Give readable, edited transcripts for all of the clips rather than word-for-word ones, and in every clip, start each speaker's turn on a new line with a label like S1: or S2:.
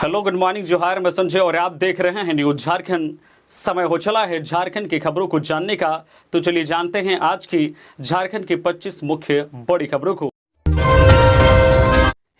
S1: Hello, good morning, जोहार। मैं संजय और आप देख रहे हैं न्यूज झारखंड। समय हो चला है झारखंड की खबरों को जानने का, तो चलिए जानते हैं आज की झारखंड की 25 मुख्य बड़ी खबरों को।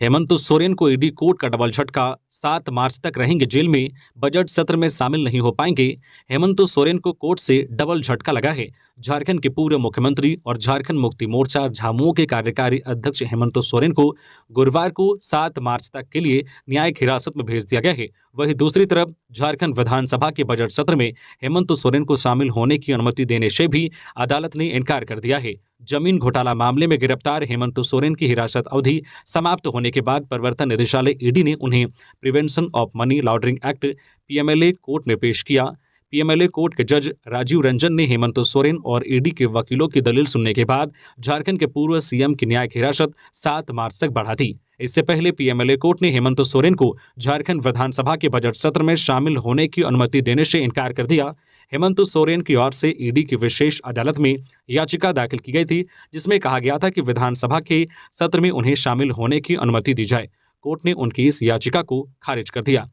S2: हेमंत सोरेन को ईडी कोर्ट का डबल झटका, 7 मार्च तक रहेंगे जेल में, बजट सत्र में शामिल नहीं हो पाएंगे। हेमंत सोरेन को कोर्ट से डबल झटका लगा है। झारखंड के पूर्व मुख्यमंत्री और झारखंड मुक्ति मोर्चा झामुमो के कार्यकारी अध्यक्ष हेमंत सोरेन को गुरुवार को 7 मार्च तक के लिए न्यायिक हिरासत में भेज दिया गया है। वहीं दूसरी तरफ झारखंड विधानसभा के बजट सत्र में हेमंत सोरेन को शामिल होने की अनुमति देने से भी अदालत ने इनकार कर दिया है। जमीन घोटाला मामले में गिरफ्तार हेमंत सोरेन की हिरासत अवधि समाप्त होने के बाद प्रवर्तन निदेशालय ईडी ने उन्हें prevention of money laundering act PMLA court में पेश किया। पीएमएलए कोर्ट के जज राजीव रंजन ने हेमंत सोरेन और ईडी के वकीलों की दलील सुनने के बाद झारखंड के पूर्व सीएम की न्यायिक हिरासत 7 मार्च तक बढ़ा दी। इससे पहले पीएमएलए कोर्ट ने हेमंत सोरेन को झारखंड विधानसभा के बजट सत्र में शामिल होने की अनुमति देने से इनकार कर दिया। हेमंत सोरेन की ओर से ईडी की विशेष अदालत में याचिका दाखिल की गई थी, जिसमें कहा गया था कि विधानसभा के सत्र में उन्हें शामिल होने की अनुमति दी जाए। कोर्ट ने उनकी इस याचिका को खारिज कर दिया।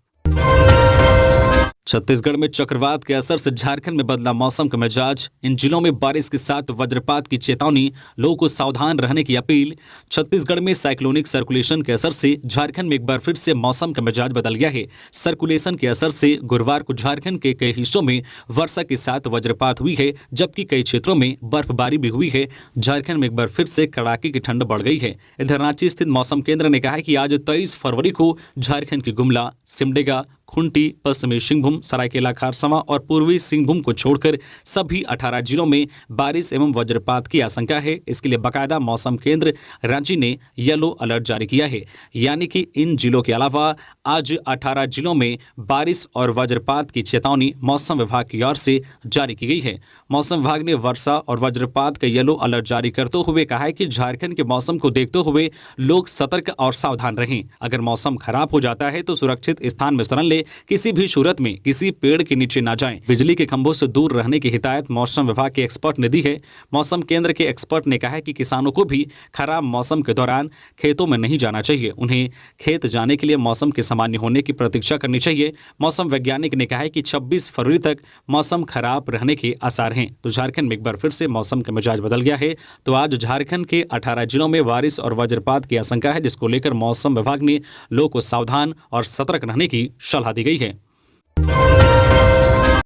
S2: छत्तीसगढ़ में चक्रवात के असर से झारखंड में बदला मौसम का मिजाज। इन जिलों में बारिश के साथ वज्रपात की चेतावनी, लोगों को सावधान रहने की अपील। छत्तीसगढ़ में साइक्लोनिक सर्कुलेशन के असर से झारखंड में एक बार फिर से मौसम का मिजाज बदल गया है। सर्कुलेशन के असर से गुरुवार को झारखंड के कई हिस्सों में वर्षा के साथ वज्रपात हुई है, जबकि कई क्षेत्रों में बर्फबारी भी हुई है। झारखंड में एक बार फिर से कड़ाके की ठंड बढ़ गई है। इधर रांची स्थित मौसम केंद्र ने कहा है कि आज 23 फरवरी को झारखंड की गुमला, सिमडेगा, खूंटी, पश्चिमी सिंहभूम, सरायकेला खरसावां और पूर्वी सिंहभूम को छोड़कर सभी 18 जिलों में बारिश एवं वज्रपात की आशंका है। इसके लिए बाकायदा मौसम केंद्र रांची ने येलो अलर्ट जारी किया है, यानी कि इन जिलों के अलावा आज 18 जिलों में बारिश और वज्रपात की चेतावनी मौसम विभाग की ओर से जारी की गई है। मौसम विभाग ने वर्षा और वज्रपात का येलो अलर्ट जारी करते हुए कहा है कि झारखंड के मौसम को देखते हुए लोग सतर्क और सावधान रहें। अगर मौसम खराब हो जाता है तो सुरक्षित स्थान में शरण ले, किसी भी सूरत में किसी पेड़ के नीचे ना जाएं। बिजली के खंभों से दूर रहने की हिदायत मौसम विभाग के एक्सपर्ट ने दी है। मौसम केंद्र के एक्सपर्ट ने कहा है कि किसानों को भी खराब मौसम के दौरान खेतों में नहीं जाना चाहिए। उन्हें खेत जाने के लिए मौसम के सामान्य होने की प्रतीक्षा करनी चाहिए। मौसम वैज्ञानिक ने कहा है कि 26 फरवरी तक मौसम खराब रहने के आसार हैं। तो झारखंड में एक बार फिर से मौसम का मिजाज बदल गया है। तो आज झारखंड के 18 जिलों में बारिश और वज्रपात की आशंका है, जिसको लेकर मौसम विभाग ने लोगों को सावधान और सतर्क रहने की सलाह दी गई है।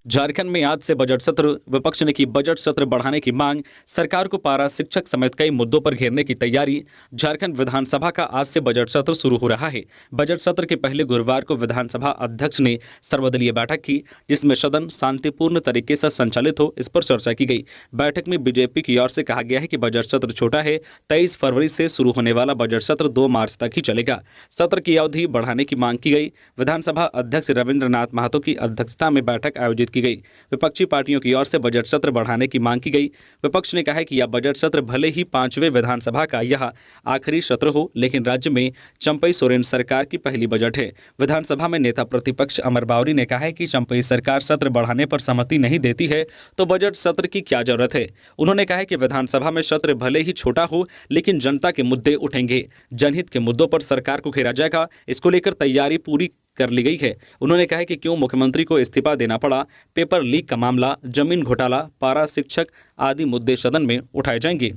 S2: झारखंड में आज से बजट सत्र। विपक्ष ने की बजट सत्र बढ़ाने की मांग, सरकार को पारा शिक्षक समेत कई मुद्दों पर घेरने की तैयारी। झारखंड विधानसभा का आज से बजट सत्र शुरू हो रहा है। बजट सत्र के पहले गुरुवार को विधानसभा अध्यक्ष ने सर्वदलीय बैठक की, जिसमें सदन शांतिपूर्ण तरीके से संचालित हो, इस पर चर्चा की गई। बैठक में बीजेपी की ओर से कहा गया है कि बजट सत्र छोटा है। 23 फरवरी से शुरू होने वाला बजट सत्र 2 मार्च तक ही चलेगा। सत्र की अवधि बढ़ाने की मांग की गई। विधानसभा अध्यक्ष रविंद्रनाथ महतो की अध्यक्षता में बैठक आयोजित की गई। विपक्षी पार्टियों की ओर से बजट सत्र बढ़ाने की मांग की गई। विपक्ष ने कहा है कि यह बजट सत्र भले ही 5वें विधानसभा का यह आखिरी सत्र हो, लेकिन राज्य में चंपई सोरेन सरकार की पहली बजट है। विधानसभा में नेता प्रतिपक्ष अमर बावरी ने कहा है कि चंपई सरकार सत्र बढ़ाने पर सहमति नहीं देती है, तो बजट सत्र की क्या जरूरत है। उन्होंने कहा है कि विधानसभा में सत्र भले ही छोटा हो, लेकिन जनता के मुद्दे उठेंगे। जनहित के मुद्दों पर सरकार को घेरा जाएगा। इसको लेकर तैयारी पूरी कर ली गई है। उन्होंने कहा है कि क्यों मुख्यमंत्री को इस्तीफा देना पड़ा, पेपर लीक का मामला, जमीन घोटाला, पारा शिक्षक आदि मुद्दे सदन में उठाए जाएंगे।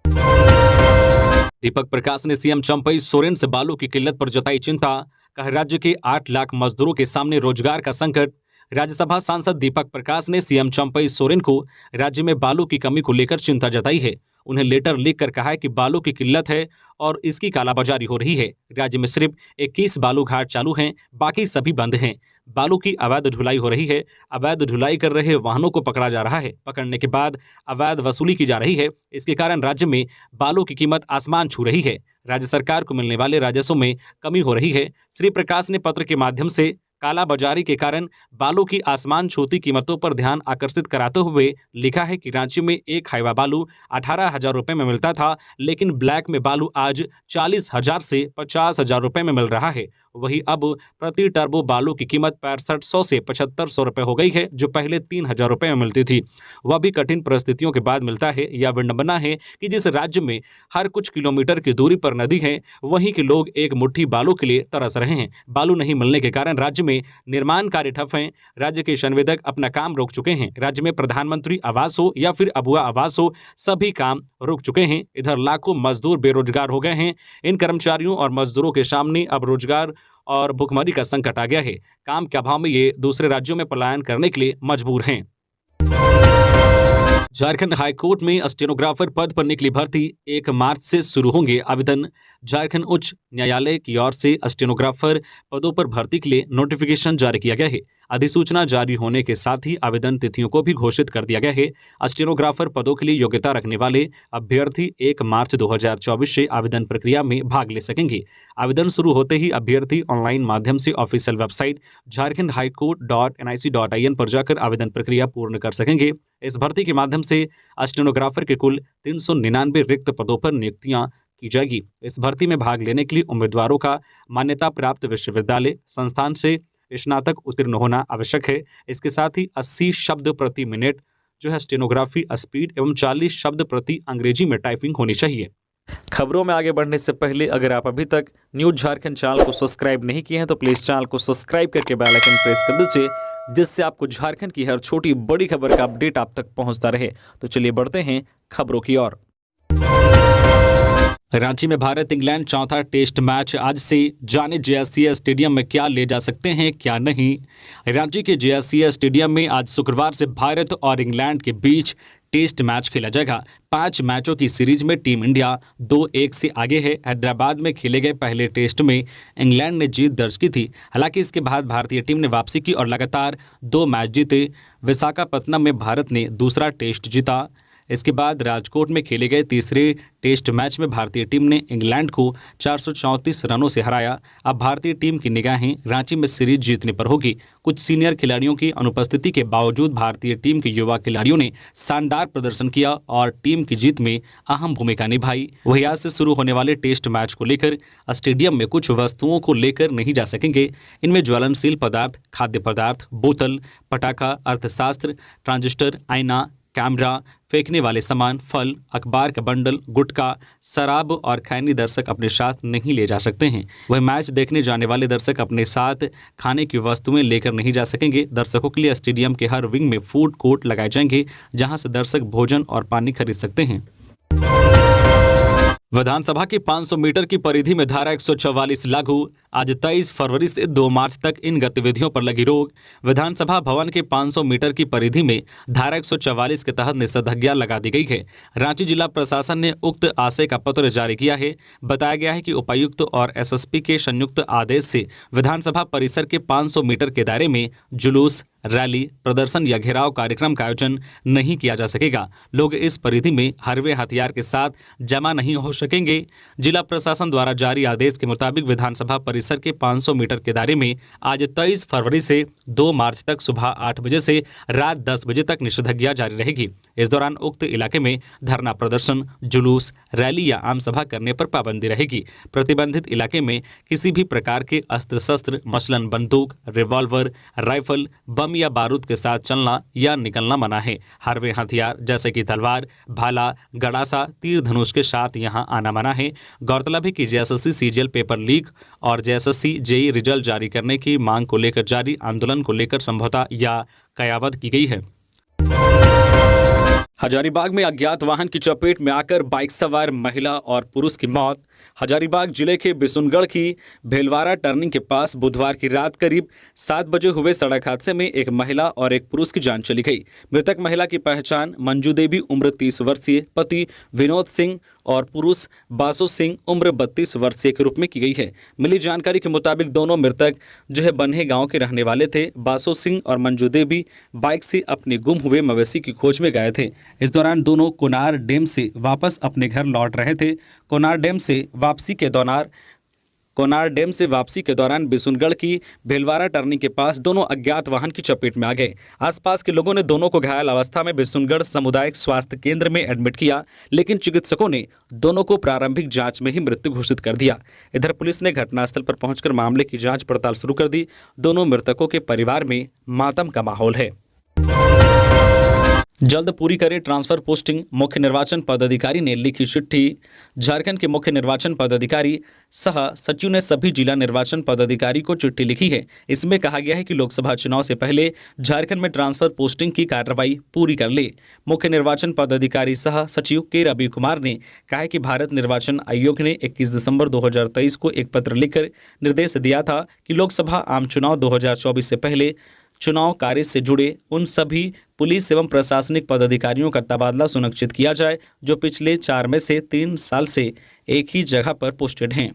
S2: दीपक प्रकाश ने सीएम चंपई सोरेन से बालू की किल्लत पर जताई चिंता। कहा, राज्य के 8 लाख मजदूरों के सामने रोजगार का संकट। राज्यसभा सांसद दीपक प्रकाश ने सीएम चंपई सोरेन को राज्य में बालू की कमी को लेकर चिंता जताई है। उन्हें लेटर लिखकर कहा है कि बालू की किल्लत है और इसकी कालाबाजारी हो रही है। राज्य में सिर्फ 21 बालू घाट चालू हैं, बाकी सभी बंद हैं। बालू की अवैध ढुलाई हो रही है। अवैध ढुलाई कर रहे वाहनों को पकड़ा जा रहा है। पकड़ने के बाद अवैध वसूली की जा रही है। इसके कारण राज्य में बालू की कीमत आसमान छू रही है। राज्य सरकार को मिलने वाले राजस्व में कमी हो रही है। श्री प्रकाश ने पत्र के माध्यम से कालाबाजारी के कारण बालू की आसमान छूती कीमतों पर ध्यान आकर्षित कराते हुए लिखा है कि रांची में एक हाइवा बालू 18,000 रुपये में मिलता था, लेकिन ब्लैक में बालू आज 40,000 से 50,000 रुपये में मिल रहा है। वहीं अब प्रति टर्बो बालू की कीमत 6500 से 7500 रुपये हो गई है, जो पहले 3000 रुपये में मिलती थी। वह भी कठिन परिस्थितियों के बाद मिलता है। यह विडंबना है कि जिस राज्य में हर कुछ किलोमीटर की दूरी पर नदी है, वहीं के लोग एक मुट्ठी बालू के लिए तरस रहे हैं। बालू नहीं मिलने के कारण राज्य में निर्माण कार्य ठप हैं। राज्य के संवेदक अपना काम रोक चुके हैं। राज्य में प्रधानमंत्री आवास हो या फिर अबुआ आवास हो, सभी काम रुक चुके हैं। इधर लाखों मजदूर बेरोजगार हो गए हैं। इन कर्मचारियों और मजदूरों के सामने अब रोजगार और भुखमरी का संकट आ गया है। काम के अभाव में ये दूसरे राज्यों में पलायन करने के लिए मजबूर हैं। झारखंड हाईकोर्ट में स्टेनोग्राफर पद पर निकली भर्ती 1 मार्च से शुरू होंगे आवेदन। झारखंड उच्च न्यायालय की ओर से स्टेनोग्राफर पदों पर भर्ती के लिए नोटिफिकेशन जारी किया गया है। अधिसूचना जारी होने के साथ ही आवेदन तिथियों को भी घोषित कर दिया गया है। स्टेनोग्राफर पदों के लिए योग्यता रखने वाले अभ्यर्थी 1 मार्च 2024 से आवेदन प्रक्रिया में भाग ले सकेंगे। आवेदन शुरू होते ही अभ्यर्थी ऑनलाइन माध्यम से ऑफिशियल वेबसाइट jharkhandhighcourt.nic.in पर जाकर आवेदन प्रक्रिया पूर्ण कर सकेंगे। इस भर्ती के माध्यम से स्टेनोग्राफर के कुल 399 रिक्त पदों पर नियुक्तियां की जाएगी। इस भर्ती में भाग लेने के लिए उम्मीदवारों का मान्यता प्राप्त विश्वविद्यालय संस्थान से स्नातक उत्तीर्ण होना आवश्यक है। इसके साथ ही 80 शब्द प्रति मिनट जो है स्टेनोग्राफी स्पीड एवं 40 शब्द प्रति अंग्रेजी में टाइपिंग होनी चाहिए।
S1: खबरों में आगे बढ़ने से पहले अगर आप अभी तक न्यूज़ झारखंड चैनल को सब्सक्राइब नहीं किए हैं तो प्लीज़ चैनल को सब्सक्राइब करके बेल आइकन प्रेस कर दीजिए, जिससे आपको झारखंड की हर छोटी बड़ी खबर का अपडेट आप तक पहुंचता रहे। तो चलिए बढ़ते हैं खबरों की ओर।
S2: रांची में भारत इंग्लैंड चौथा टेस्ट मैच आज से। जाने जेएससीए स्टेडियम में क्या ले जा सकते हैं क्या नहीं। रांची के जेएससीए स्टेडियम में आज शुक्रवार से भारत और इंग्लैंड के बीच टेस्ट मैच खेला जाएगा। 5 मैचों की सीरीज में टीम इंडिया 2-1 से आगे है। हैदराबाद में खेले गए पहले टेस्ट में इंग्लैंड ने जीत दर्ज की थी। हालांकि इसके बाद भारतीय टीम ने वापसी की और लगातार 2 मैच जीते। विशाखापत्तनम में भारत ने दूसरा टेस्ट जीता। इसके बाद राजकोट में खेले गए तीसरे टेस्ट मैच में भारतीय टीम ने इंग्लैंड को 434 रनों से हराया। अब भारतीय टीम की निगाहें रांची में सीरीज जीतने पर होगी। कुछ सीनियर खिलाड़ियों की अनुपस्थिति के बावजूद भारतीय टीम के युवा खिलाड़ियों ने शानदार प्रदर्शन किया और टीम की जीत में अहम भूमिका निभाई। वहीं आज से शुरू होने वाले टेस्ट मैच को लेकर स्टेडियम में कुछ वस्तुओं को लेकर नहीं जा सकेंगे। इनमें ज्वलनशील पदार्थ, खाद्य पदार्थ, बोतल, पटाखा, अर्थशास्त्र, ट्रांजिस्टर, आईना, कैमरा, फेंकने वाले सामान, फल, अखबार का बंडल, गुटखा, शराब और खैनी दर्शक अपने साथ नहीं ले जा सकते हैं। वह मैच देखने जाने वाले दर्शक अपने साथ खाने की वस्तुएं लेकर नहीं जा सकेंगे। दर्शकों के लिए स्टेडियम के हर विंग में फूड कोर्ट लगाए जाएंगे, जहां से दर्शक भोजन और पानी खरीद सकते हैं। विधानसभा की 500 मीटर की परिधि में धारा 144 लागू। आज 23 फरवरी से 2 मार्च तक इन गतिविधियों पर लगी रोक। विधानसभा भवन के 500 मीटर की परिधि में धारा 144 के तहत निषेधाज्ञा लगा दी गई है। रांची जिला प्रशासन ने उक्त आशय का पत्र जारी किया है। बताया गया है कि उपायुक्त और एसएसपी के संयुक्त आदेश से विधानसभा परिसर के 500 मीटर के दायरे में जुलूस, रैली, प्रदर्शन या घेराव कार्यक्रम का आयोजन नहीं किया जा सकेगा। लोग इस परिधि में हरवे हथियार के साथ जमा नहीं हो सकेंगे। जिला प्रशासन द्वारा जारी आदेश के मुताबिक विधानसभा परिसर के 500 मीटर के दायरे में आज 23 फरवरी से 2 मार्च तक सुबह 8 बजे से रात 10 बजे तक निषेधाज्ञा जारी रहेगी। इस दौरान उक्त इलाके में धरना प्रदर्शन, जुलूस, रैली या आम सभा करने पर पाबंदी रहेगी। प्रतिबंधित इलाके में किसी भी प्रकार के अस्त्र शस्त्र मसलन बंदूक, रिवॉल्वर, राइफल, बम या बारूद के साथ चलना या निकलना मना है। हरवे हथियार जैसे कि तलवार, भाला, गड़ासा, तीर धनुष के साथ यहां आना मना है। गौरतलब है कि जेएसएससी सीजीएल पेपर लीक और जेएसएससी जेईई रिजल्ट जारी करने की मांग को लेकर जारी आंदोलन को लेकर समझौता या कयावत की गई है। हजारीबाग में अज्ञात वाहन की चपेट में आकर बाइक सवार महिला और पुरुष की मौत। हजारीबाग जिले के बिशुनगढ़ की भेलवाड़ा टर्निंग के पास बुधवार की रात करीब 7 बजे हुए सड़क हादसे में एक महिला और एक पुरुष की जान चली गई। मृतक महिला की पहचान मंजू देवी उम्र 30 वर्षीय, पति विनोद सिंह और पुरुष बासु सिंह उम्र 32 वर्षीय के रूप में की गई है। मिली जानकारी के मुताबिक दोनों मृतक जो है बन्हे गांव के रहने वाले थे। बासु सिंह और मंजू देवी बाइक से अपने गुम हुए मवेशी की खोज में गए थे। इस दौरान दोनों कोनार डैम से वापस अपने घर लौट रहे थे। कोनार डैम से वापसी के दौरान
S1: कोनार डैम से वापसी के दौरान बिशुनगढ़ की भेलवाड़ा टर्निंग के पास दोनों अज्ञात वाहन की चपेट में आ गए। आसपास के लोगों ने दोनों को घायल अवस्था में बिशुनगढ़ सामुदायिक स्वास्थ्य केंद्र में एडमिट किया, लेकिन चिकित्सकों ने दोनों को प्रारंभिक जांच में ही मृत्यु घोषित कर दिया। इधर पुलिस ने घटनास्थल पर पहुंचकर मामले की जांच पड़ताल शुरू कर दी। दोनों मृतकों के परिवार में मातम का माहौल है। जल्द पूरी करें ट्रांसफर पोस्टिंग, मुख्य निर्वाचन पदाधिकारी ने लिखी चिट्ठी। झारखंड के मुख्य निर्वाचन पदाधिकारी सह सचिव ने सभी जिला निर्वाचन पदाधिकारी को चिट्ठी लिखी है। इसमें कहा गया है कि लोकसभा चुनाव से पहले झारखंड में ट्रांसफर पोस्टिंग की कार्रवाई पूरी कर ले। मुख्य निर्वाचन पदाधिकारी सह सचिव के रवि कुमार ने कहा है कि भारत निर्वाचन आयोग ने 21 दिसंबर 2023 को एक पत्र लिखकर निर्देश दिया था कि लोकसभा आम चुनाव 2024 से पहले चुनाव कार्य से जुड़े उन सभी पुलिस एवं प्रशासनिक पदाधिकारियों का तबादला सुनिश्चित किया जाए जो पिछले 4 में से 3 साल से एक ही जगह पर पोस्टेड हैं।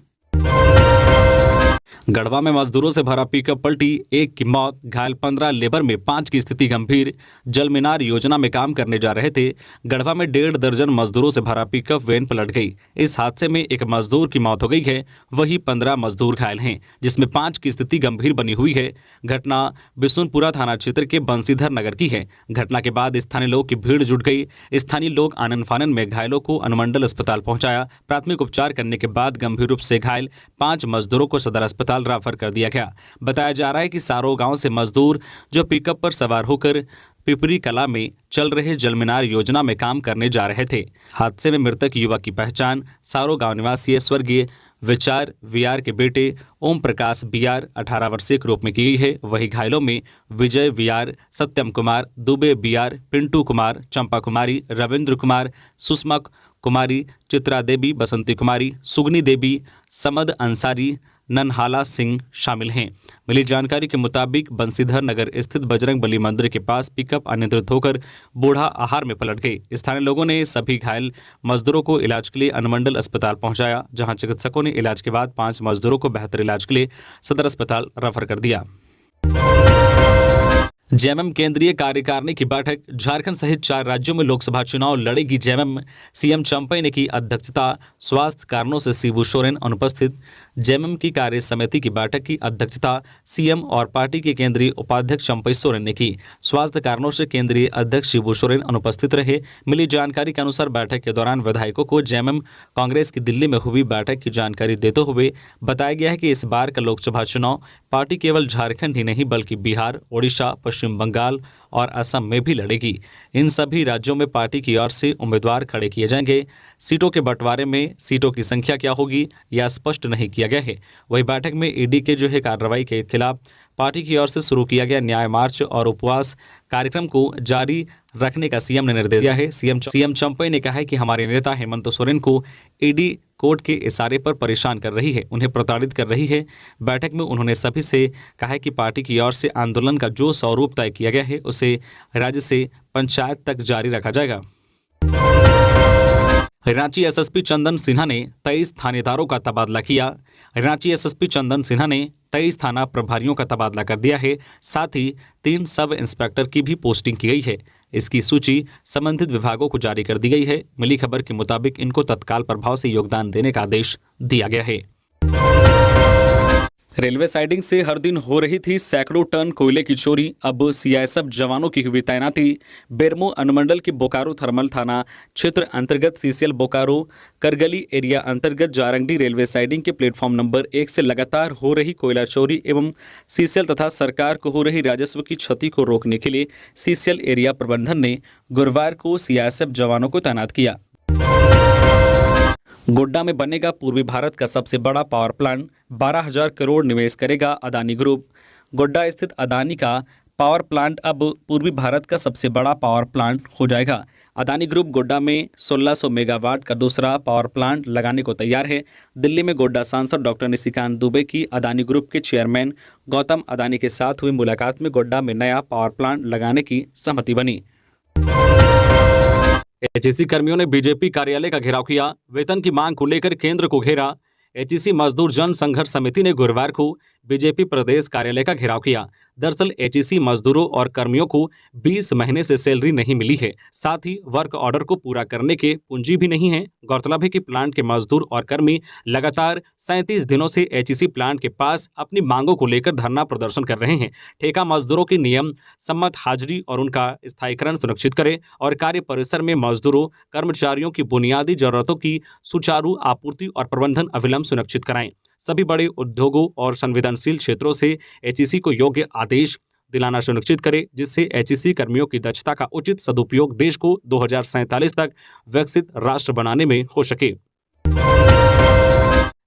S2: गढ़वा में मजदूरों से भरा पिकअप पलटी, 1 की मौत, घायल 15, लेबर में 5 की स्थिति गंभीर। जल मीनार योजना में काम करने जा रहे थे। गढ़वा में 1.5 दर्जन मजदूरों से भरा पिकअप वैन पलट गई। इस हादसे में एक मजदूर की मौत हो गई है, वहीं 15 मजदूर घायल हैं, जिसमें 5 की स्थिति गंभीर बनी हुई है। घटना बिशुनपुरा थाना क्षेत्र के बंसीधर नगर की है। घटना के बाद स्थानीय लोग की भीड़ जुट गई। स्थानीय लोग आनन फानन में घायलों को अनुमंडल अस्पताल पहुंचाया। प्राथमिक उपचार करने के बाद गंभीर रूप से घायल 5 मजदूरों को सदर अस्पताल रेफर कर दिया गया। बताया जा रहा है कि सारो गांव से मजदूर जो पिकअप पर सवार होकर पिपरी कला में चल रहे जलमीनार योजना में काम करने जा रहे थे। हादसे में मृतक युवक की पहचान सारो गांव निवासी स्वर्गीय विचार वीआर के बेटे ओम प्रकाश बीआर 18 वर्षीय के रूप में की गई है। वही घायलों में विजय वीआर, सत्यम कुमार, दुबे बीआर, पिंटू कुमार, चंपा कुमारी, रविंद्र कुमार, सुषमा कुमारी, चित्रा देवी, बसंती कुमारी, सुगनी देवी, समद अंसारी, ननहाला सिंह शामिल हैं। मिली जानकारी के मुताबिक बंसीधर नगर स्थित बजरंग बली मंदिर के पास पिकअप अनियंत्रित होकर बूढ़ा आहार में पलट गई। स्थानीय लोगों ने सभी घायल मजदूरों को इलाज के लिए अनुमंडल अस्पताल पहुंचाया, जहां चिकित्सकों ने इलाज के बाद 5 मजदूरों को बेहतर इलाज के लिए सदर अस्पताल रेफर कर दिया। जेएमएम केंद्रीय कार्यकारिणी की बैठक। झारखंड सहित 4 राज्यों में लोकसभा चुनाव लड़ेगी जेएमएम। सीएम चंपई ने की अध्यक्षता। स्वास्थ्य कारणों से शिबू सोरेन अनुपस्थित। जेएमएम की कार्य समिति की बैठक की अध्यक्षता सीएम और पार्टी के केंद्रीय उपाध्यक्ष चंपई सोरेन ने की। स्वास्थ्य कारणों से केंद्रीय अध्यक्ष शिबू सोरेन अनुपस्थित रहे। मिली जानकारी के अनुसार बैठक के दौरान विधायकों को जेएमएम कांग्रेस की दिल्ली में हुई बैठक की जानकारी देते हुए बताया गया है कि इस बार का लोकसभा चुनाव पार्टी केवल झारखंड ही नहीं बल्कि बिहार, ओडिशा, पश्चिम बंगाल और असम में भी लड़ेगी। इन सभी राज्यों में पार्टी की ओर से उम्मीदवार खड़े किए जाएंगे। सीटों के बंटवारे में सीटों की संख्या क्या होगी यह स्पष्ट नहीं किया गया है। वही बैठक में ईडी के जो है कार्रवाई के खिलाफ पार्टी की ओर से शुरू किया गया न्याय मार्च और उपवास कार्यक्रम को जारी रखने का सीएम ने निर्देश दिया है। सीएम चंपई ने कहा है कि हमारे नेता हेमंत सोरेन को ईडी कोर्ट के इशारे पर परेशान कर रही है, उन्हें प्रताड़ित कर रही है। बैठक में उन्होंने सभी से कहा है कि पार्टी की ओर से आंदोलन का जो स्वरूप तय किया गया है उसे राज्य से पंचायत तक जारी रखा जाएगा। रांची एसएसपी चंदन सिन्हा ने 23 थानेदारों का तबादला किया। रांची एसएसपी चंदन सिन्हा ने 23 थाना प्रभारियों का तबादला कर दिया है। साथ ही 3 सब इंस्पेक्टर की भी पोस्टिंग की गई है। इसकी सूची संबंधित विभागों को जारी कर दी गई है। मिली खबर के मुताबिक इनको तत्काल प्रभाव से योगदान देने का आदेश दिया गया है। रेलवे साइडिंग से हर दिन हो रही थी सैकड़ों टन कोयले की चोरी, अब सीआईएसएफ जवानों की हुई तैनाती। बेरमो अनुमंडल के बोकारो थर्मल थाना क्षेत्र अंतर्गत सीसीएल बोकारो करगली एरिया अंतर्गत जारंगडी रेलवे साइडिंग के प्लेटफॉर्म नंबर 1 से लगातार हो रही कोयला चोरी एवं सीसीएल तथा सरकार को हो रही राजस्व की क्षति को रोकने के लिए सीसीएल एरिया प्रबंधन ने गुरुवार को सीआईएसएफ जवानों को तैनात किया। गोड्डा में बनेगा पूर्वी भारत का सबसे बड़ा पावर प्लांट, 12,000 करोड़ निवेश करेगा अदानी ग्रुप। गोड्डा स्थित अदानी का पावर प्लांट अब पूर्वी भारत का सबसे बड़ा पावर प्लांट हो जाएगा। अदानी ग्रुप गोड्डा में 1600 मेगावाट का दूसरा पावर प्लांट लगाने को तैयार है। दिल्ली में गोड्डा सांसद डॉक्टर निशिकांत दुबे की अदानी ग्रुप के चेयरमैन गौतम अदानी के साथ हुई मुलाकात में गोड्डा में नया पावर प्लांट लगाने की सहमति बनी। एचईसी कर्मियों ने बीजेपी कार्यालय का घेराव किया। वेतन की मांग को लेकर केंद्र को घेरा। एचईसी मजदूर जन संघर्ष समिति ने गुरुवार को बीजेपी प्रदेश कार्यालय का घेराव किया। दरअसल एचईसी मजदूरों और कर्मियों को 20 महीने से सैलरी नहीं मिली है, साथ ही वर्क ऑर्डर को पूरा करने के पूंजी भी नहीं है। गौरतलब है कि प्लांट के मजदूर और कर्मी लगातार 37 दिनों से एचईसी प्लांट के पास अपनी मांगों को लेकर धरना प्रदर्शन कर रहे हैं। ठेका मजदूरों की नियम सम्मत हाजिरी और उनका स्थायीकरण सुनिश्चित करें और कार्य परिसर में मजदूरों कर्मचारियों की बुनियादी जरूरतों की सुचारू आपूर्ति और प्रबंधन अविलंब सुनिश्चित कराएं। सभी बड़े उद्योगों और संवेदनशील क्षेत्रों से एचईसी को योग्य आदेश दिलाना सुनिश्चित करें, जिससे एचईसी कर्मियों की दक्षता का उचित सदुपयोग देश को 2047 तक विकसित राष्ट्र बनाने में हो सके।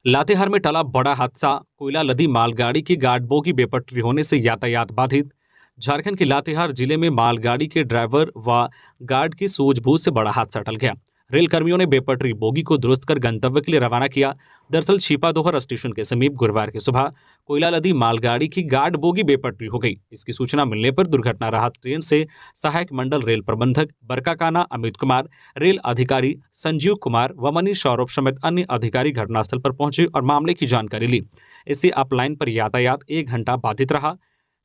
S2: लातेहार में टला बड़ा हादसा, कोयला लदी मालगाड़ी की गार्ड बोगी बेपटरी होने से यातायात बाधित। झारखंड के लातेहार जिले में मालगाड़ी के ड्राइवर व गार्ड की सूझबूझ से बड़ा हादसा टल गया। रेल कर्मियों ने बेपटरी बोगी को दुरुस्त कर गंतव्य के लिए रवाना किया। दरअसल छिपादोहर स्टेशन के समीप गुरुवार की सुबह कोयला लदी मालगाड़ी की गार्ड बोगी बेपटरी हो गई। इसकी सूचना मिलने पर दुर्घटना राहत ट्रेन से सहायक मंडल रेल प्रबंधक बरकाकाना अमित कुमार, रेल अधिकारी संजीव कुमार व मनीष सौरभ समेत अन्य अधिकारी घटनास्थल पर पहुंचे और मामले की जानकारी ली। इससे अपलाइन पर यातायात 1 घंटा बाधित रहा।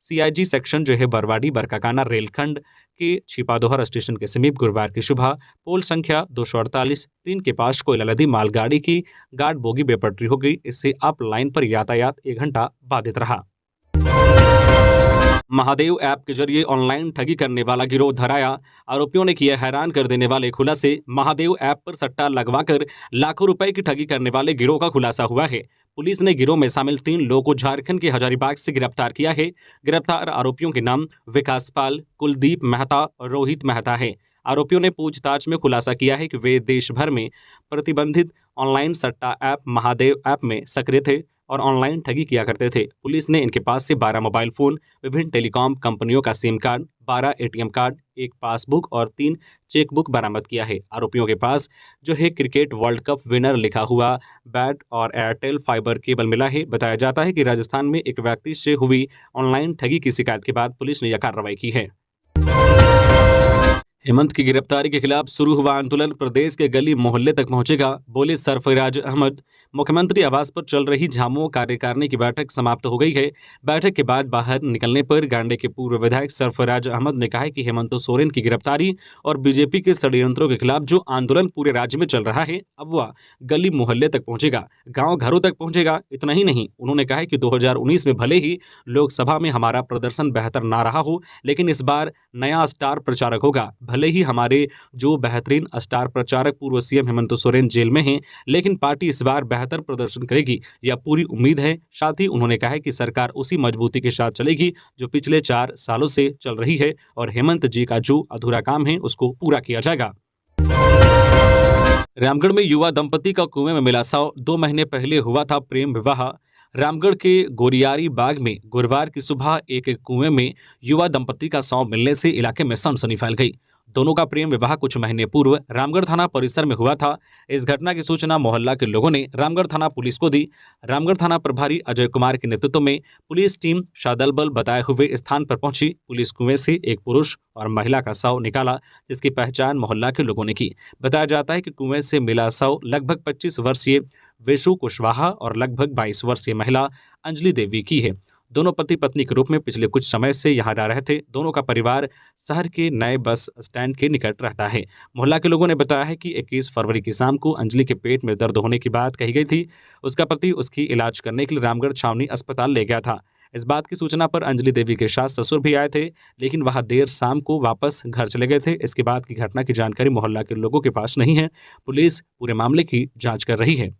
S2: सीआईजी सेक्शन जो है बरवाडी बरकाकाना रेलखंड के छिपादोहर स्टेशन के समीप गुरुवार की सुबह पोल संख्या 248-3 के पास कोयला लदी मालगाड़ी की गार्ड बोगी बेपटरी हो गई। इससे अप लाइन पर यातायात 1 घंटा बाधित रहा। महादेव ऐप के जरिए ऑनलाइन ठगी करने वाला गिरोह धराया। आरोपियों ने किया हैरान कर देने वाले खुलासे। महादेव ऐप पर सट्टा लगवाकर लाखों रुपए की ठगी करने वाले गिरोह का खुलासा हुआ है। पुलिस ने गिरोह में शामिल 3 लोगों को झारखंड के हजारीबाग से गिरफ्तार किया है। गिरफ्तार आरोपियों के नाम विकास पाल, कुलदीप मेहता और रोहित मेहता है। आरोपियों ने पूछताछ में खुलासा किया है कि वे देश भर में प्रतिबंधित ऑनलाइन सट्टा ऐप महादेव ऐप में सक्रिय थे और ऑनलाइन ठगी किया करते थे। पुलिस ने इनके पास से 12 मोबाइल फोन, विभिन्न टेलीकॉम कंपनियों का SIM card, 12 ATM card, 1 passbook और 3 चेकबुक बरामद किया है। आरोपियों के पास जो है क्रिकेट वर्ल्ड कप विनर लिखा हुआ बैट और एयरटेल फाइबर केबल मिला है। बताया जाता है कि राजस्थान में एक व्यक्ति से हुई ऑनलाइन ठगी की शिकायत के बाद पुलिस ने यह कार्रवाई की है। हेमंत की गिरफ्तारी के खिलाफ शुरू हुआ आंदोलन प्रदेश के गली मोहल्ले तक पहुंचेगा, बोले सरफराज अहमद। मुख्यमंत्री आवास पर चल रही झामुमो कार्यकारिणी की बैठक समाप्त हो गई है। बैठक के बाद बाहर निकलने पर गांडे के पूर्व विधायक सरफराज अहमद ने कहा कि हेमंत सोरेन की गिरफ्तारी और बीजेपी के षड्यंत्रों के खिलाफ जो आंदोलन पूरे राज्य में चल रहा है, अब वह गली मोहल्ले तक पहुंचेगा, गाँव घरों तक पहुंचेगा। इतना ही नहीं, उन्होंने कहा कि 2019 में भले ही लोकसभा में हमारा प्रदर्शन बेहतर ना रहा हो, लेकिन इस बार नया स्टार प्रचारक होगा। भले ही हमारे जो बेहतरीन स्टार प्रचारक पूर्व सीएम हेमंत सोरेन जेल में हैं, लेकिन पार्टी इस बार बेहतर प्रदर्शन करेगी, यह पूरी उम्मीद है। साथ ही उन्होंने कहा कि सरकार उसी मजबूती के साथ चलेगी जो पिछले 4 सालों से चल रही है और हेमंत जी का जो अधूरा काम है उसको पूरा किया जाएगा। रामगढ़ में युवा दंपति का कुएं में मिला शव, 2 महीने पहले हुआ था प्रेम विवाह। रामगढ़ के गोरियारी बाग में गुरुवार की सुबह एक कुएं में युवा दंपति का शव मिलने से इलाके में सनसनी फैल गई। दोनों का प्रेम विवाह कुछ महीने पूर्व रामगढ़ थाना परिसर में हुआ था। इस घटना की सूचना मोहल्ला के लोगों ने रामगढ़ थाना पुलिस को दी। रामगढ़ थाना प्रभारी अजय कुमार के नेतृत्व में पुलिस टीम शादल बल बताए हुए स्थान पर पहुंची। पुलिस कुएं से एक पुरुष और महिला का शव निकाला, जिसकी पहचान मोहल्ला के लोगों ने की। बताया जाता है कि कुएं से मिला शव लगभग 25 वर्षीय वेशु कुशवाहा और लगभग 22 वर्षीय महिला अंजलि देवी की है। दोनों पति पत्नी के रूप में पिछले कुछ समय से यहाँ रह रहे थे। दोनों का परिवार शहर के नए बस स्टैंड के निकट रहता है। मोहल्ला के लोगों ने बताया है कि 21 फरवरी की शाम को अंजलि के पेट में दर्द होने की बात कही गई थी। उसका पति उसकी इलाज करने के लिए रामगढ़ छावनी अस्पताल ले गया था। इस बात की सूचना पर अंजलि देवी के सास ससुर भी आए थे, लेकिन वह देर शाम को वापस घर चले गए थे। इसके बाद की घटना की जानकारी मोहल्ला के लोगों के पास नहीं है। पुलिस पूरे मामले की जाँच कर रही है।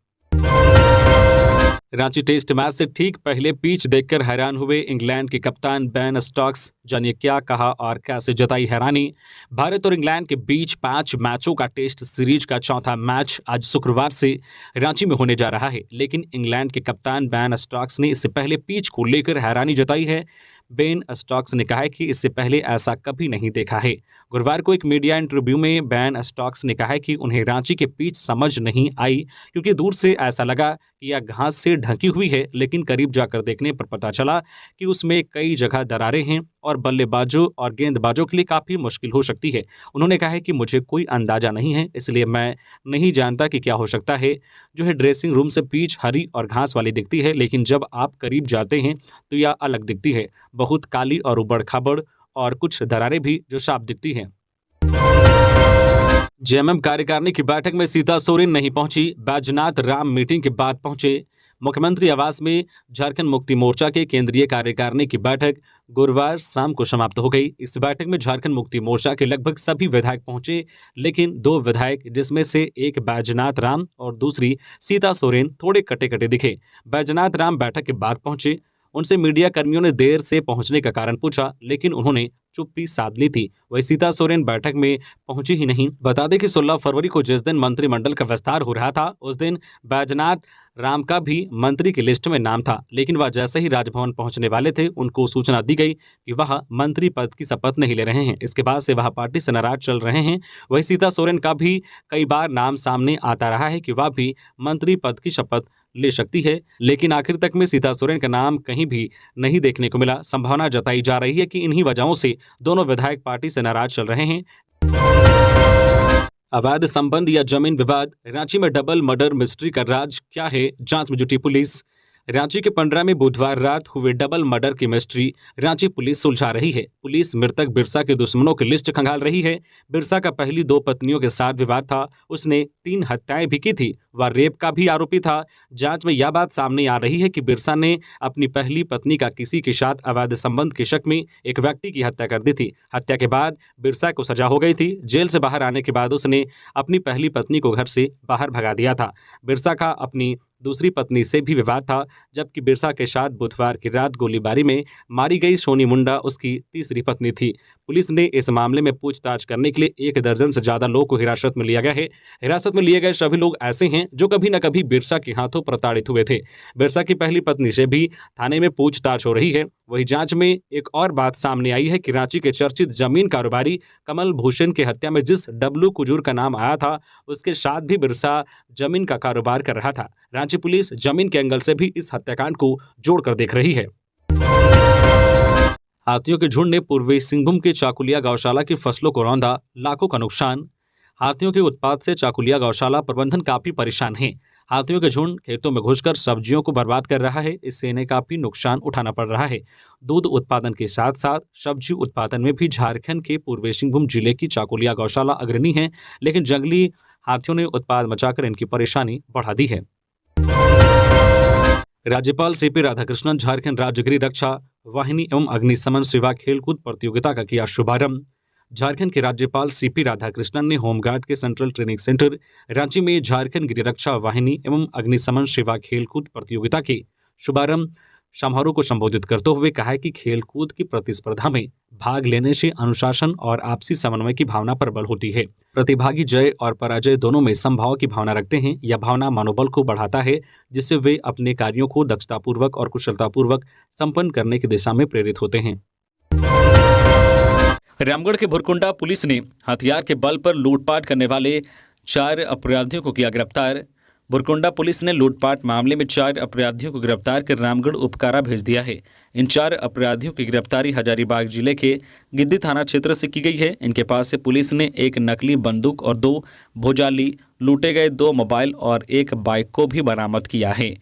S2: रांची टेस्ट मैच से ठीक पहले पिच देखकर हैरान हुए इंग्लैंड के कप्तान बेन स्टोक्स। जानिए क्या कहा और कैसे जताई हैरानी। भारत और इंग्लैंड के बीच 5 मैचों का टेस्ट सीरीज का चौथा मैच आज शुक्रवार से रांची में होने जा रहा है, लेकिन इंग्लैंड के कप्तान बेन स्टोक्स ने इससे पहले पिच को लेकर हैरानी जताई है। बेन स्टोक्स ने कहा है कि इससे पहले ऐसा कभी नहीं देखा है। गुरुवार को एक मीडिया इंटरव्यू में बेन स्टोक्स ने कहा है कि उन्हें रांची के पिच समझ नहीं आई, क्योंकि दूर से ऐसा लगा कि यह घास से ढकी हुई है, लेकिन करीब जाकर देखने पर पता चला कि उसमें कई जगह दरारें हैं और बल्लेबाजों और गेंदबाजों के लिए काफ़ी मुश्किल हो सकती है। उन्होंने कहा है कि मुझे कोई अंदाज़ा नहीं है, इसलिए मैं नहीं जानता कि क्या हो सकता है। जो है ड्रेसिंग रूम से पिच हरी और घास वाली दिखती है, लेकिन जब आप करीब जाते हैं तो यह अलग दिखती है, बहुत काली और उबड़-खाबड़, और कुछ दरारें भी जो साफ दिखती हैं। जेएमएम कार्यकारिणी की बैठक में सीता सोरेन नहीं पहुंची, बैजनाथ राम मीटिंग के बाद पहुंचे। मुख्यमंत्री आवास में झारखंड मुक्ति मोर्चा के केंद्रीय कार्यकारिणी की बैठक गुरुवार शाम को समाप्त हो गई। इस बैठक में झारखंड मुक्ति मोर्चा के लगभग सभी विधायक पहुंचे, लेकिन 2 विधायक, जिसमें से एक बैजनाथ राम और दूसरी सीता सोरेन, थोड़े कटे-कटे दिखे। बैजनाथ राम बैठक के बाद पहुंचे। उनसे मीडिया कर्मियों ने देर से पहुंचने का कारण पूछा, लेकिन उन्होंने चुप्पी साध ली थी। वही सीता सोरेन बैठक में पहुंची ही नहीं। बता दें कि 16 फरवरी को जिस दिन मंत्रिमंडल का विस्तार हो रहा था, उस दिन बैजनाथ राम का भी मंत्री की लिस्ट में नाम था, लेकिन वह जैसे ही राजभवन पहुंचने वाले थे, उनको सूचना दी गई कि वह मंत्री पद की शपथ नहीं ले रहे हैं। इसके बाद से वह पार्टी से नाराज चल रहे हैं। वही सीता सोरेन का भी कई बार नाम सामने आता रहा है कि वह भी मंत्री पद की शपथ ले सकती है, लेकिन आखिर तक में सीता सोरेन का नाम कहीं भी नहीं देखने को मिला। संभावना जताई जा रही है कि इन्हीं वजहों से दोनों विधायक पार्टी से नाराज चल रहे हैं। अवैध संबंध या जमीन विवाद, रांची में डबल मर्डर मिस्ट्री का राज क्या है, जांच में जुटी पुलिस। रांची के पंडरा में बुधवार रात हुए डबल मर्डर की मिस्ट्री रांची पुलिस सुलझा रही है। पुलिस मृतक बिरसा के दुश्मनों की लिस्ट खंगाल रही है। बिरसा का पहली 2 पत्नियों के साथ विवाद था, उसने 3 हत्याएं भी की थी, वह रेप का भी आरोपी था। जांच में यह बात सामने आ रही है कि बिरसा ने अपनी पहली पत्नी का किसी के साथ अवैध संबंध के शक में एक व्यक्ति की हत्या कर दी थी। हत्या के बाद बिरसा को सजा हो गई थी। जेल से बाहर आने के बाद उसने अपनी पहली पत्नी को घर से बाहर भगा दिया था। बिरसा का अपनी दूसरी पत्नी से भी विवाद था, जबकि बिरसा के साथ बुधवार की रात गोलीबारी में मारी गई सोनी मुंडा उसकी तीसरी पत्नी थी। पुलिस ने इस मामले में पूछताछ करने के लिए 1 दर्जन से ज्यादा लोगों को हिरासत में लिया गया है। हिरासत में लिए गए सभी लोग ऐसे हैं जो कभी न कभी बिरसा के हाथों प्रताड़ित हुए थे। बिरसा की पहली पत्नी से भी थाने में पूछताछ हो रही है। वही जांच में एक और बात सामने आई है कि रांची के चर्चित जमीन कारोबारी कमल भूषण की हत्या में जिस डब्लू कुजूर का नाम आया था, उसके साथ भी बिरसा जमीन का कारोबार कर रहा था। रांची पुलिस जमीन के एंगल से भी इस हत्याकांड को जोड़कर देख रही है। हाथियों के झुंड ने पूर्वी सिंहभूम के चाकुलिया गौशाला की फसलों को रौंदा, लाखों का नुकसान। हाथियों के उत्पात से चाकुलिया गौशाला प्रबंधन काफी परेशान है। हाथियों के झुंड खेतों में घुसकर सब्जियों को बर्बाद कर रहा है, इससे इन्हें काफी नुकसान उठाना पड़ रहा है। दूध उत्पादन के साथ साथ सब्जी उत्पादन में भी झारखंड के पूर्वी सिंहभूम जिले की चाकुलिया गौशाला अग्रणी है, लेकिन जंगली हाथियों ने उत्पाद मचाकर इनकी परेशानी बढ़ा दी है। राज्यपाल सीपी राधाकृष्णन झारखंड राज्य गृह रक्षा वाहिनी एवं अग्निशमन सेवा खेलकूद प्रतियोगिता का किया शुभारंभ। झारखंड के राज्यपाल सीपी राधाकृष्णन ने होमगार्ड के सेंट्रल ट्रेनिंग सेंटर रांची में झारखंड गृह रक्षा वाहिनी एवं अग्निशमन सेवा खेलकूद प्रतियोगिता के शुभारंभ समारोह को संबोधित करते हुए कहा कि खेलकूद की प्रतिस्पर्धा में भाग लेने से अनुशासन और आपसी समन्वय की भावना प्रबल होती है। प्रतिभागी जय और पराजय दोनों में समभाव की भावना रखते हैं। यह भावना मनोबल को बढ़ाता है, जिससे वे अपने कार्यों को दक्षतापूर्वक और कुशलतापूर्वक संपन्न करने की दिशा में प्रेरित होते हैं।
S1: रामगढ़ के भुरकुंडा पुलिस ने हथियार के बल पर लूटपाट करने वाले 4 अपराधियों को किया गिरफ्तार। भुरकुंडा पुलिस ने लूटपाट मामले में 4 अपराधियों को गिरफ्तार कर रामगढ़ उपकारा भेज दिया है। इन 4 अपराधियों की गिरफ्तारी हजारीबाग जिले के गिद्दी थाना क्षेत्र से की गई है। इनके पास से पुलिस ने एक नकली बंदूक और 2 भुजाली, लूटे गए 2 मोबाइल और 1 बाइक को भी बरामद किया है।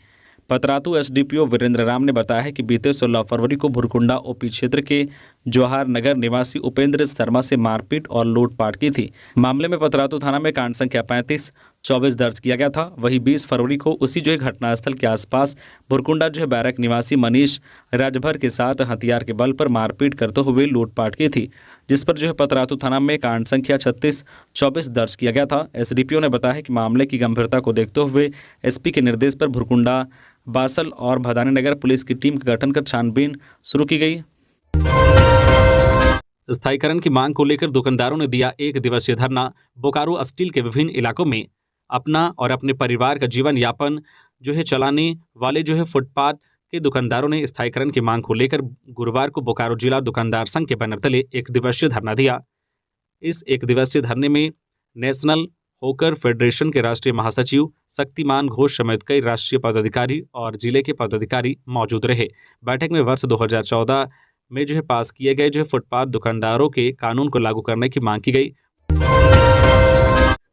S1: पतरातू एसडीपीओ वीरेंद्र राम ने बताया है कि बीते 16 फरवरी को भुरकुंडा ओपी क्षेत्र के जवाहर नगर निवासी उपेंद्र शर्मा से मारपीट और लूटपाट की थी। मामले में पतरातू थाना में कांड संख्या 35-24 दर्ज किया गया था। वहीं 20 फरवरी को उसी घटनास्थल के आसपास भुरकुंडा बैरक निवासी मनीष राजभर के साथ हथियार के बल पर मारपीट करते हुए लूटपाट की थी, जिस पर पतरातू थाना में कांड संख्या 36-24 दर्ज किया गया था। एसडीपीओ ने बताया कि मामले की गंभीरता को देखते हुए एसपी के निर्देश पर भुरकुंडा, बासल और भदानी नगर पुलिस की टीम का गठन कर छानबीन शुरू की गई।
S2: स्थायीकरण की मांग को लेकर दुकानदारों ने दिया 1 दिवसीय धरना। बोकारो स्टील के विभिन्न इलाकों में अपना और अपने परिवार का जीवन यापन चलाने वाले फुटपाथ के दुकानदारों ने स्थायीकरण की मांग को लेकर गुरुवार को बोकारो जिला दुकानदार संघ के बैनर तले 1 दिवसीय धरना दिया। इस 1 दिवसीय धरने में नेशनल होकर फेडरेशन के राष्ट्रीय महासचिव शक्तिमान घोष समेत कई राष्ट्रीय पदाधिकारी और जिले के पदाधिकारी मौजूद रहे। बैठक में वर्ष 2014 में पास किए गए फुटपाथ दुकानदारों के कानून को लागू करने की मांग की गई।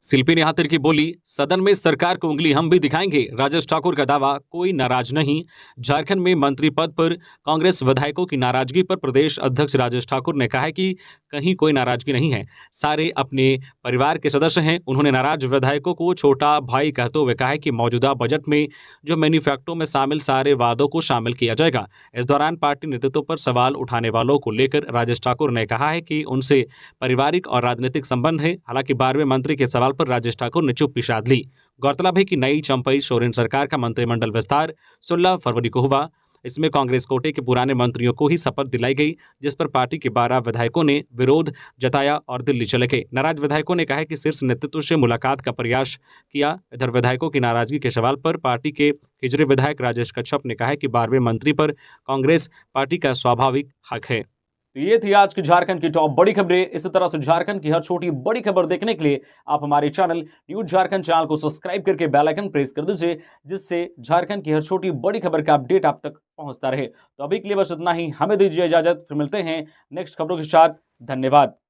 S2: शिल्पी निहातर की बोली, सदन में सरकार को उंगली हम भी दिखाएंगे। राजेश ठाकुर का दावा, कोई नाराज नहीं। झारखंड में मंत्री पद पर कांग्रेस विधायकों की नाराजगी पर प्रदेश अध्यक्ष राजेश ठाकुर ने कहा है कि कहीं कोई नाराजगी नहीं है, सारे अपने परिवार के सदस्य हैं। उन्होंने नाराज विधायकों को छोटा भाई कहते हुए कहा है कि मौजूदा बजट में जो मैनिफेस्टो में शामिल सारे वादों को शामिल किया जाएगा। इस दौरान पार्टी नेतृत्व पर सवाल उठाने वालों को लेकर राजेश ठाकुर ने कहा है कि उनसे पारिवारिक और राजनीतिक संबंध है। हालांकि 12वें मंत्री के सवाल पर राजेश ठाकुर ने चुप्पी साध ली। गौरतलब है कि नई चंपई सोरेन सरकार का मंत्रिमंडल विस्तार 16 फरवरी को हुआ। इसमें कांग्रेस कोटे के पुराने मंत्रियों को ही शपथ दिलाई गई, जिस पर पार्टी के 12 विधायकों ने विरोध जताया और दिल्ली चले गए। नाराज विधायकों ने कहा कि शीर्ष नेतृत्व से मुलाकात का प्रयास किया। इधर विधायकों की नाराजगी के सवाल पर पार्टी के हिजरे विधायक राजेश कच्छप ने कहा कि 12वें मंत्री पर कांग्रेस पार्टी का स्वाभाविक हक है।
S1: तो ये थी आज की झारखंड की टॉप बड़ी खबरें। इसी तरह से झारखंड की हर छोटी बड़ी खबर देखने के लिए आप हमारे चैनल न्यूज झारखंड चैनल को सब्सक्राइब करके बेल आइकन प्रेस कर दीजिए, जिससे झारखंड की हर छोटी बड़ी खबर का अपडेट आप तक पहुंचता रहे। तो अभी के लिए बस इतना ही, हमें दीजिए इजाजत, फिर मिलते हैं नेक्स्ट खबरों के साथ। धन्यवाद।